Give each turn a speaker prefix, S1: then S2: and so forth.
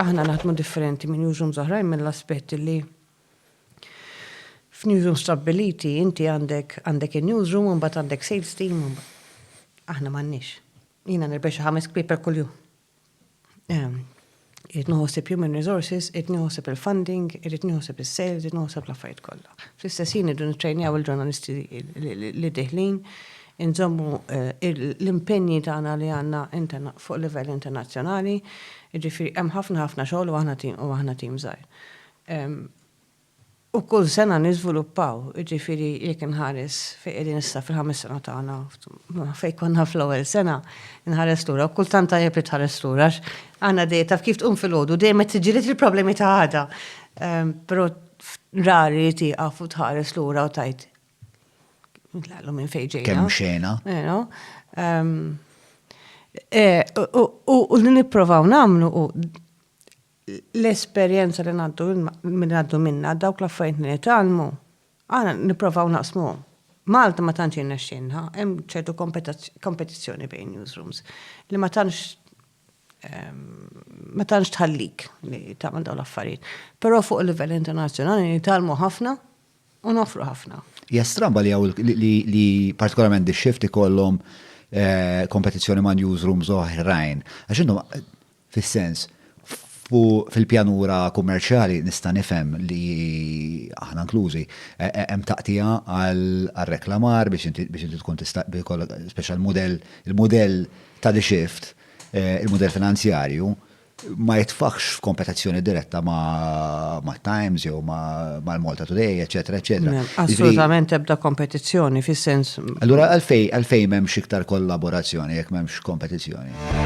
S1: aħna naħdmu differenti minn newsrooms oħrajn mill-aspetti li f'newsroom stability inti għandek il-newsroom u mbagħad għandek sales team u aħna m'għandniex. Jiena nirbex 5 paper kuljum. Irid nħossib human resources, irid nħossib il-funding, irid nħossib il-sales, irid nħossib l-affarijiet kollha. Fl-istessin idu nittrejnjaw il-ġurnalisti li deħlin, inżommu l-impenji tagħna li għandna fuq livell internazzjonali, jiġifieri hemm ħafna xogħol u aħna tim żgħir. U kull sena niżviluppaw, jiġifieri jekk inħares fejn qegħdin issa fil-5 sena tagħna, fejn konna fl-ewwel sena inħares lura, u kultant tajjeb li tħares lura għandna dejjem taf kif tqum filgħodu dejjem qed tiġġieled il-problemi ta' għada. Però rari tieqaf u tħares lura u tajt l minn fejn ġejna.
S2: Kemm xejna.
S1: U li nipprovaw nagħmlu l-esperjenza li ngħaddu minna dawk l-affarijiet li nitalmu, għana nipprovaw naqsmu. Malta ma tantx jirnexxinha, hemm ċertu kompetizzjoni bejn newsrooms li ma tantx tħallik li tagħmel dawn l-affarijiet. Però fuq il-livell internazzjonali nitalmu ħafna u nofru ħafna.
S2: Hija stramba li partikolarment di-shift ikollhom kompetizzjoni ma' newsrooms oħrajn. Għax inhom fis-sens fil-pjanura kummerċjali nista' nifhem li aħna inklużi hemm taqtija għal-reklamar biex inti tkun tista' speċjal il-mudell ta' di shift, il-mudell finanzjarju ma jitfaħx f'kompetizzjoni diretta ma' Times jew mal-Malta Today, eċetera, eċetera.
S1: Assolutament ebda kompetizzjoni fis-sens.
S2: Allura għalfejn m'hemmx iktar kollaborazzjoni jekk m'hemmx kompetizzjoni.